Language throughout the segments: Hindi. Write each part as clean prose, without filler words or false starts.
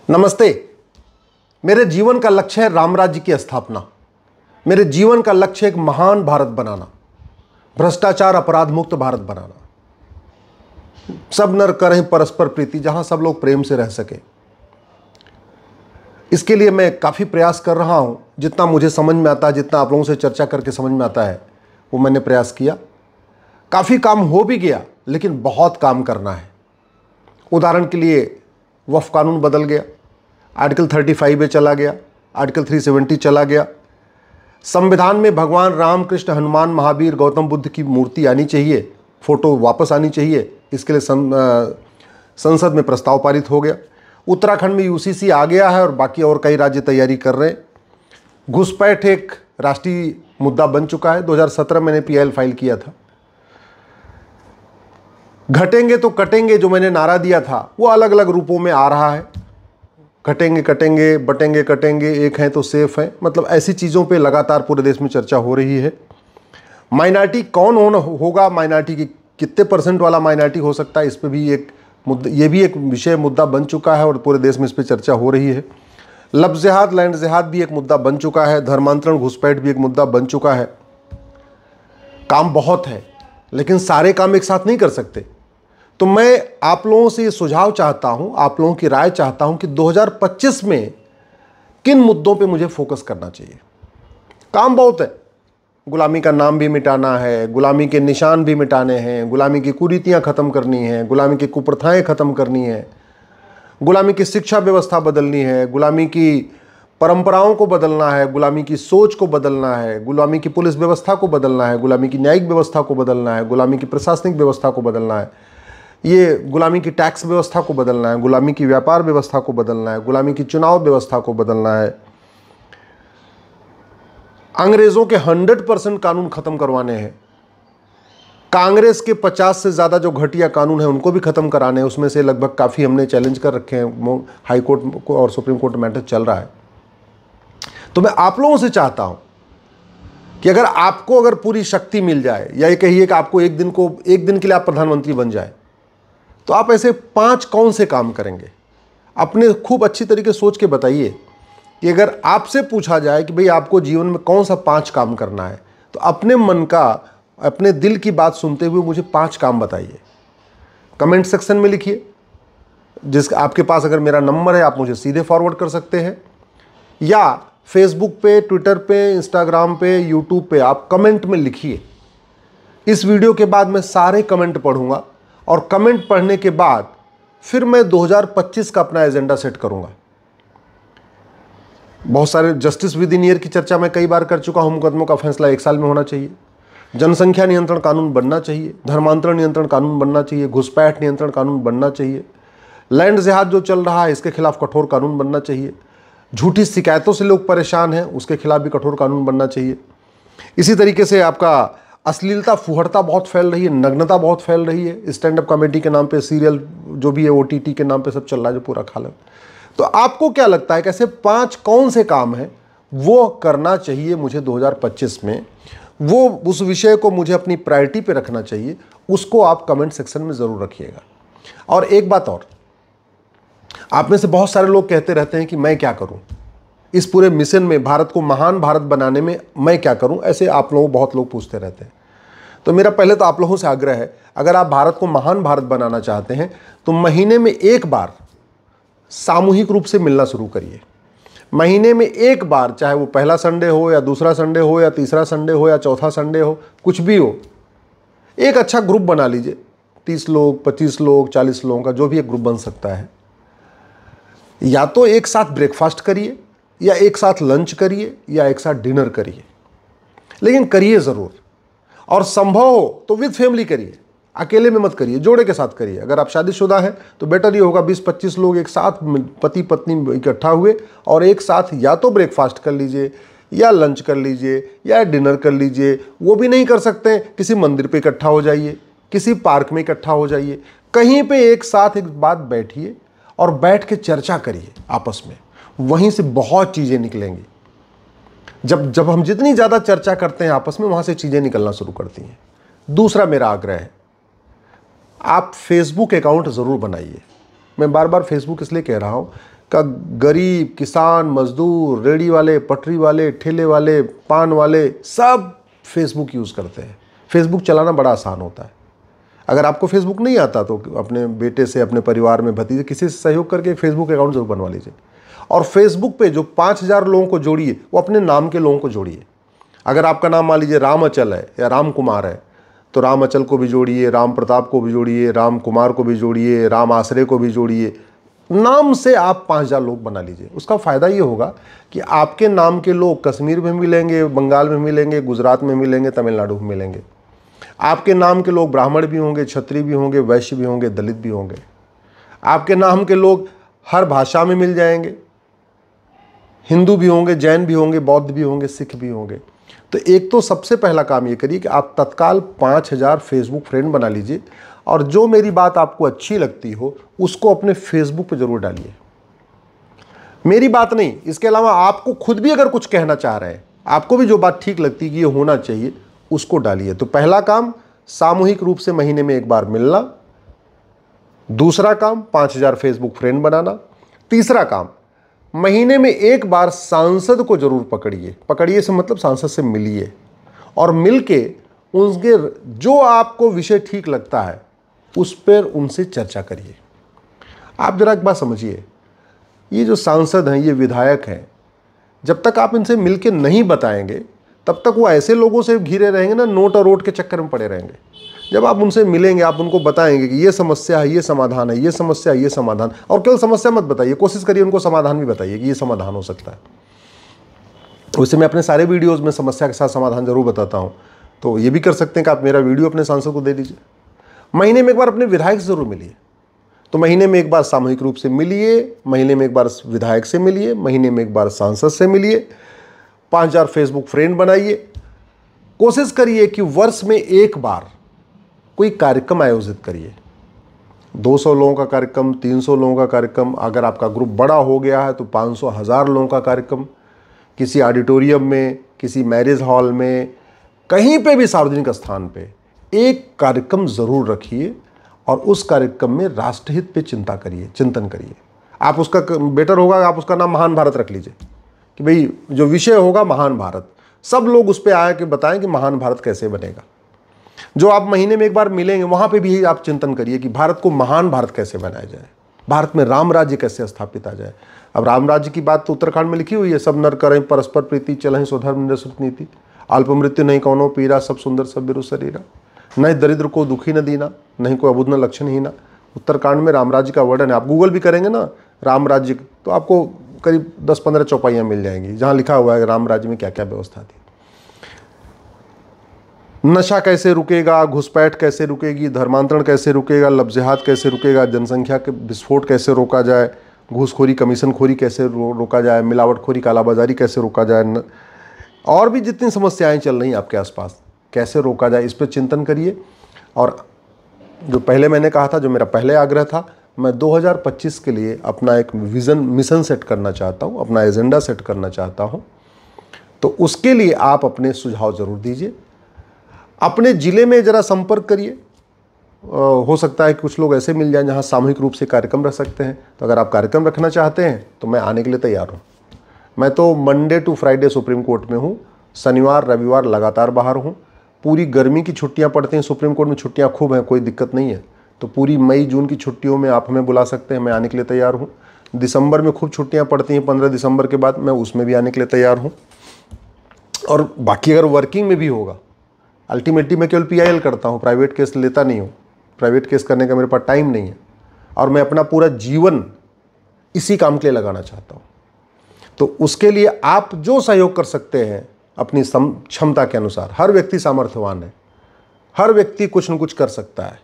नमस्ते। मेरे जीवन का लक्ष्य है राम राज्य की स्थापना। मेरे जीवन का लक्ष्य है एक महान भारत बनाना, भ्रष्टाचार अपराध मुक्त भारत बनाना। सब नर करें परस्पर प्रीति, जहां सब लोग प्रेम से रह सके। इसके लिए मैं काफ़ी प्रयास कर रहा हूं। जितना मुझे समझ में आता है, जितना आप लोगों से चर्चा करके समझ में आता है, वो मैंने प्रयास किया। काफ़ी काम हो भी गया, लेकिन बहुत काम करना है। उदाहरण के लिए वक्फ कानून बदल गया, आर्टिकल 35 में चला गया, आर्टिकल 370 चला गया। संविधान में भगवान राम, कृष्ण, हनुमान, महावीर, गौतम बुद्ध की मूर्ति आनी चाहिए, फोटो वापस आनी चाहिए। इसके लिए संसद में प्रस्ताव पारित हो गया। उत्तराखंड में यूसीसी आ गया है और बाकी और कई राज्य तैयारी कर रहे हैं। घुसपैठ एक राष्ट्रीय मुद्दा बन चुका है। 2017 मैंने पीआईएल फाइल किया था। घटेंगे तो कटेंगे जो मैंने नारा दिया था, वो अलग अलग रूपों में आ रहा है। घटेंगे कटेंगे, बटेंगे कटेंगे, एक हैं तो सेफ हैं। मतलब ऐसी चीज़ों पे लगातार पूरे देश में चर्चा हो रही है। माइनॉरिटी कौन होगा, माइनॉरिटी की कितने % वाला माइनॉरिटी हो सकता है, इस पर भी एक मुद्दा, ये भी एक विषय मुद्दा बन चुका है और पूरे देश में इस पर चर्चा हो रही है। लफ्ज़ जिहाद, लैंड जिहाद भी एक मुद्दा बन चुका है। धर्मांतरण, घुसपैठ भी एक मुद्दा बन चुका है। काम बहुत है, लेकिन सारे काम एक साथ नहीं कर सकते। तो मैं आप लोगों से ये सुझाव चाहता हूं, आप लोगों की राय चाहता हूं कि 2025 में किन मुद्दों पे मुझे फोकस करना चाहिए। काम बहुत है। गुलामी का नाम भी मिटाना है, गुलामी के निशान भी मिटाने हैं, गुलामी की कुरीतियां खत्म करनी है, गुलामी की कुप्रथाएं खत्म करनी है, गुलामी की शिक्षा व्यवस्था बदलनी है, गुलामी की परंपराओं को बदलना है, गुलामी की सोच को बदलना है, गुलामी की पुलिस व्यवस्था को बदलना है, गुलामी की न्यायिक व्यवस्था को बदलना है, गुलामी की प्रशासनिक व्यवस्था को बदलना है, ये गुलामी की टैक्स व्यवस्था को बदलना है, गुलामी की व्यापार व्यवस्था को बदलना है, गुलामी की चुनाव व्यवस्था को बदलना है, अंग्रेजों के 100% कानून खत्म करवाने हैं, कांग्रेस के 50 से ज़्यादा जो घटिया कानून है उनको भी खत्म कराने हैं। उसमें से लगभग काफ़ी हमने चैलेंज कर रखे हैं, हाई कोर्ट को और सुप्रीम कोर्ट मैटर चल रहा है। तो मैं आप लोगों से चाहता हूं कि अगर पूरी शक्ति मिल जाए, या ये कहिए कि आपको एक दिन के लिए आप प्रधानमंत्री बन जाए, तो आप ऐसे 5 कौन से काम करेंगे? अपने खूब अच्छी तरीके सोच के बताइए कि अगर आपसे पूछा जाए कि भाई आपको जीवन में कौन सा 5 काम करना है, तो अपने मन का, अपने दिल की बात सुनते हुए मुझे 5 काम बताइए। कमेंट सेक्शन में लिखिए। आपके पास अगर मेरा नंबर है, आप मुझे सीधे फॉरवर्ड कर सकते हैं, या फेसबुक पे, ट्विटर पे, इंस्टाग्राम पे, यूट्यूब पे आप कमेंट में लिखिए। इस वीडियो के बाद मैं सारे कमेंट पढ़ूंगा और कमेंट पढ़ने के बाद फिर मैं 2025 का अपना एजेंडा सेट करूंगा। बहुत सारे जस्टिस विद इन ईयर की चर्चा मैं कई बार कर चुका हूं। मुकदमों का फैसला 1 साल में होना चाहिए, जनसंख्या नियंत्रण कानून बनना चाहिए, धर्मांतरण नियंत्रण कानून बनना चाहिए, घुसपैठ नियंत्रण कानून बनना चाहिए, लैंड जिहाद जो चल रहा है इसके खिलाफ कठोर कानून बनना चाहिए, झूठी शिकायतों से लोग परेशान हैं उसके खिलाफ भी कठोर कानून बनना चाहिए। इसी तरीके से आपका अश्लीलता, फुहड़ता बहुत फैल रही है, नग्नता बहुत फैल रही है। स्टैंड अप कॉमेडी के नाम पे, सीरियल जो भी है, OTT के नाम पे सब चल रहा है, जो पूरा खाला। तो आपको क्या लगता है, कैसे 5 कौन से काम हैं वो करना चाहिए मुझे 2025 में? वो उस विषय को मुझे अपनी प्रायोरिटी पे रखना चाहिए, उसको आप कमेंट सेक्शन में ज़रूर रखिएगा। और एक बात और, आप में से बहुत सारे लोग कहते रहते हैं कि मैं क्या करूं इस पूरे मिशन में, भारत को महान भारत बनाने में मैं क्या करूं, ऐसे आप लोग बहुत लोग पूछते रहते हैं। तो मेरा पहले तो आप लोगों से आग्रह है, अगर आप भारत को महान भारत बनाना चाहते हैं तो महीने में 1 बार सामूहिक रूप से मिलना शुरू करिए। महीने में 1 बार, चाहे वो पहला संडे हो या दूसरा संडे हो या तीसरा संडे हो या चौथा संडे हो, कुछ भी हो, एक अच्छा ग्रुप बना लीजिए। 30 लोग, 25 लोग, 40 लोगों का जो भी एक ग्रुप बन सकता है। या तो एक साथ ब्रेकफास्ट करिए, या एक साथ लंच करिए, या एक साथ डिनर करिए, लेकिन करिए ज़रूर। और संभव हो तो विद फैमिली करिए, अकेले में मत करिए, जोड़े के साथ करिए। अगर आप शादीशुदा हैं तो बेटर ये होगा 20-25 लोग एक साथ, पति पत्नी इकट्ठा हुए और एक साथ या तो ब्रेकफास्ट कर लीजिए, या लंच कर लीजिए, या डिनर कर लीजिए। वो भी नहीं कर सकते, किसी मंदिर पे इकट्ठा हो जाइए, किसी पार्क में इकट्ठा हो जाइए, कहीं पे एक साथ एक बात बैठिए और बैठ के चर्चा करिए आपस में। वहीं से बहुत चीज़ें निकलेंगी। जब हम जितनी ज़्यादा चर्चा करते हैं आपस में, वहाँ से चीज़ें निकलना शुरू करती हैं। दूसरा मेरा आग्रह है, आप फेसबुक अकाउंट ज़रूर बनाइए। मैं बार बार फेसबुक इसलिए कह रहा हूँ का गरीब, किसान, मजदूर, रेडी वाले, पटरी वाले, ठेले वाले, पान वाले, सब फेसबुक यूज़ करते हैं। फेसबुक चलाना बड़ा आसान होता है। अगर आपको फेसबुक नहीं आता तो अपने बेटे से, अपने परिवार में भतीजे किसी से सहयोग करके फेसबुक अकाउंट जरूर बनवा लीजिए। और फेसबुक पे जो 5000 लोगों को जोड़िए, वो अपने नाम के लोगों को जोड़िए। अगर आपका नाम मान लीजिए राम अचल है या राम कुमार है, तो राम अचल को भी जोड़िए, राम प्रताप को भी जोड़िए, राम कुमार को भी जोड़िए, राम आश्रय को भी जोड़िए। नाम से आप 5000 लोग बना लीजिए। उसका फ़ायदा ये होगा कि आपके नाम के लोग कश्मीर में मिलेंगे, बंगाल में मिलेंगे, गुजरात में मिलेंगे, तमिलनाडु में मिलेंगे। आपके नाम के लोग ब्राह्मण भी होंगे, क्षत्रिय भी होंगे, वैश्य भी होंगे, दलित भी होंगे। आपके नाम के लोग हर भाषा में मिल जाएंगे, हिंदू भी होंगे, जैन भी होंगे, बौद्ध भी होंगे, सिख भी होंगे। तो एक तो सबसे पहला काम ये करिए कि आप तत्काल 5000 फेसबुक फ्रेंड बना लीजिए, और जो मेरी बात आपको अच्छी लगती हो उसको अपने फेसबुक पे जरूर डालिए। मेरी बात नहीं, इसके अलावा आपको खुद भी अगर कुछ कहना चाह रहे हैं, आपको भी जो बात ठीक लगती है कि ये होना चाहिए, उसको डालिए। तो पहला काम सामूहिक रूप से महीने में एक बार मिलना। दूसरा काम 5000 फेसबुक फ्रेंड बनाना। तीसरा काम महीने में एक बार सांसद को जरूर पकड़िए। पकड़िए से मतलब सांसद से मिलिए, और मिलके उनके जो आपको विषय ठीक लगता है उस पर उनसे चर्चा करिए। आप जरा एक बात समझिए, ये जो सांसद हैं, ये विधायक हैं, जब तक आप इनसे मिलके नहीं बताएंगे तब तक वो ऐसे लोगों से घिरे रहेंगे ना, नोट और वोट के चक्कर में पड़े रहेंगे। जब आप उनसे मिलेंगे, आप उनको बताएंगे कि ये समस्या है, ये समाधान है, ये समस्या है, ये समाधान। और केवल समस्या मत बताइए, कोशिश करिए उनको समाधान भी बताइए कि ये समाधान हो सकता है। वैसे मैं अपने सारे वीडियोज़ में समस्या के साथ समाधान जरूर बताता हूँ, तो ये भी कर सकते हैं कि आप मेरा वीडियो अपने सांसद को दे दीजिए। महीने में एक बार अपने विधायक से जरूर मिलिए। तो महीने में एक बार सामूहिक रूप से मिलिए, महीने में एक बार विधायक से मिलिए, महीने में एक बार सांसद से मिलिए। 5000 फेसबुक फ्रेंड बनाइए। कोशिश करिए कि वर्ष में एक बार कोई कार्यक्रम आयोजित करिए। 200 लोगों का कार्यक्रम, 300 लोगों का कार्यक्रम, अगर आपका ग्रुप बड़ा हो गया है तो 500, 1000 लोगों का कार्यक्रम, किसी ऑडिटोरियम में, किसी मैरिज हॉल में, कहीं पे भी सार्वजनिक स्थान पे एक कार्यक्रम जरूर रखिए, और उस कार्यक्रम में राष्ट्रहित पे चिंतन करिए। आप उसका बेटर होगा आप उसका नाम महान भारत रख लीजिए, कि भाई जो विषय होगा महान भारत, सब लोग उस पर आए कि बताएं कि महान भारत कैसे बनेगा। जो आप महीने में एक बार मिलेंगे वहां पे भी आप चिंतन करिए कि भारत को महान भारत कैसे बनाया जाए, भारत में राम राज्य कैसे स्थापित आ जाए। अब राम राज्य की बात तो उत्तराखंड में लिखी हुई है, सब नर करें परस्पर प्रीति, चलें स्वधर्म निरसुत नीति, अल्प मृत्यु नहीं कौनो पीरा, सब सुंदर सब बिरु शरीरा, नहीं दरिद्र को दुखी न दीना, नहीं कोई अबुध न लक्षण हीना। उत्तरकांड में राम राज्य का वर्णन है। आप गूगल भी करेंगे ना राम राज्य, तो आपको करीब 10-15 चौपाइयाँ मिल जाएंगी जहाँ लिखा हुआ है राम राज्य में क्या क्या व्यवस्था थी। नशा कैसे रुकेगा, घुसपैठ कैसे रुकेगी, धर्मांतरण कैसे रुकेगा, लफ्ज़िहात कैसे रुकेगा, जनसंख्या के विस्फोट कैसे रोका जाए, घूसखोरी कमीशनखोरी कैसे रोका जाए, मिलावटखोरी कालाबाजारी कैसे रोका जाए, और भी जितनी समस्याएं चल रही हैं आपके आसपास कैसे रोका जाए, इस पर चिंतन करिए। और जो पहले मैंने कहा था, जो मेरा पहले आग्रह था, मैं 2025 के लिए अपना एक मिशन सेट करना चाहता हूँ, अपना एजेंडा सेट करना चाहता हूँ। तो उसके लिए आप अपने सुझाव ज़रूर दीजिए। अपने ज़िले में ज़रा संपर्क करिए, हो सकता है कि कुछ लोग ऐसे मिल जाएं जहां सामूहिक रूप से कार्यक्रम रख सकते हैं। तो अगर आप कार्यक्रम रखना चाहते हैं तो मैं आने के लिए तैयार हूं। मैं तो Monday to Friday Supreme Court में हूं, शनिवार रविवार लगातार बाहर हूं। पूरी गर्मी की छुट्टियां पड़ती हैं, सुप्रीम कोर्ट में छुट्टियां खूब हैं, कोई दिक्कत नहीं है। तो पूरी मई जून की छुट्टियों में आप हमें बुला सकते हैं, मैं आने के लिए तैयार हूँ। दिसंबर में खूब छुट्टियाँ पड़ती हैं, 15 दिसंबर के बाद, मैं उसमें भी आने के लिए तैयार हूँ। और बाकी अगर वर्किंग में भी होगा, अल्टीमेटली मैं केवल PIL करता हूँ, प्राइवेट केस लेता नहीं हूँ। प्राइवेट केस करने का मेरे पास टाइम नहीं है, और मैं अपना पूरा जीवन इसी काम के लिए लगाना चाहता हूँ। तो उसके लिए आप जो सहयोग कर सकते हैं अपनी क्षमता के अनुसार, हर व्यक्ति सामर्थ्यवान है, हर व्यक्ति कुछ न कुछ कर सकता है।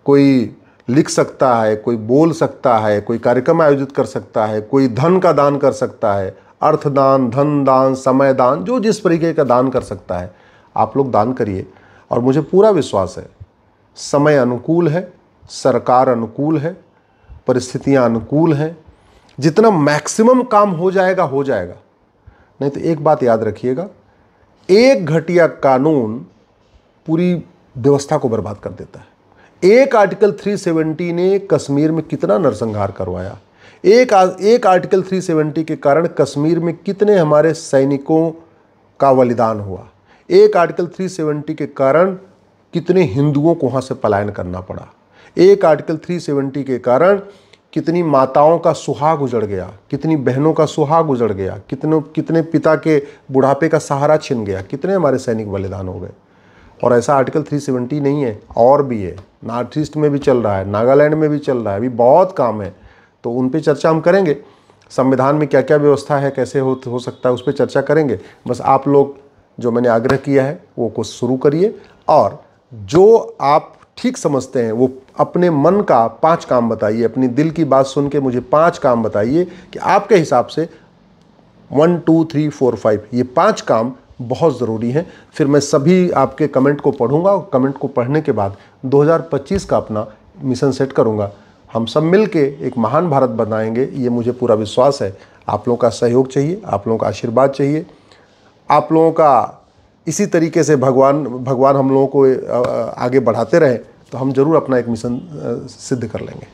कोई लिख सकता है, कोई बोल सकता है, कोई कार्यक्रम आयोजित कर सकता है, कोई धन का दान कर सकता है, अर्थदान, धन दान, समय दान, जो जिस तरीके का दान कर सकता है आप लोग दान करिए। और मुझे पूरा विश्वास है समय अनुकूल है, सरकार अनुकूल है, परिस्थितियां अनुकूल हैं, जितना मैक्सिमम काम हो जाएगा हो जाएगा। नहीं तो एक बात याद रखिएगा, एक घटिया कानून पूरी व्यवस्था को बर्बाद कर देता है। एक आर्टिकल 370 ने कश्मीर में कितना नरसंहार करवाया, एक आर्टिकल 370 के कारण कश्मीर में कितने हमारे सैनिकों का बलिदान हुआ, एक आर्टिकल 370 के कारण कितने हिंदुओं को वहाँ से पलायन करना पड़ा, एक आर्टिकल 370 के कारण कितनी माताओं का सुहाग उजड़ गया, कितनी बहनों का सुहाग उजड़ गया, कितने पिता के बुढ़ापे का सहारा छिन गया, कितने हमारे सैनिक बलिदान हो गए। और ऐसा आर्टिकल 370 नहीं है, और भी है, नॉर्थ ईस्ट में भी चल रहा है, नागालैंड में भी चल रहा है, अभी बहुत काम है, तो उन पे चर्चा हम करेंगे। संविधान में क्या क्या व्यवस्था है, कैसे हो सकता है, उस पर चर्चा करेंगे। बस आप लोग जो मैंने आग्रह किया है वो कुछ शुरू करिए, और जो आप ठीक समझते हैं वो अपने मन का 5 काम बताइए, अपनी दिल की बात सुन के मुझे 5 काम बताइए कि आपके हिसाब से 1 2 3 4 5 ये 5 काम बहुत ज़रूरी हैं। फिर मैं सभी आपके कमेंट को पढ़ूंगा, और कमेंट को पढ़ने के बाद 2025 का अपना मिशन सेट करूंगा। हम सब मिल के एक महान भारत बनाएंगे, ये मुझे पूरा विश्वास है। आप लोगों का सहयोग चाहिए, आप लोगों का आशीर्वाद चाहिए, आप लोगों का इसी तरीके से भगवान हम लोगों को आगे बढ़ाते रहें, तो हम जरूर अपना एक मिशन सिद्ध कर लेंगे।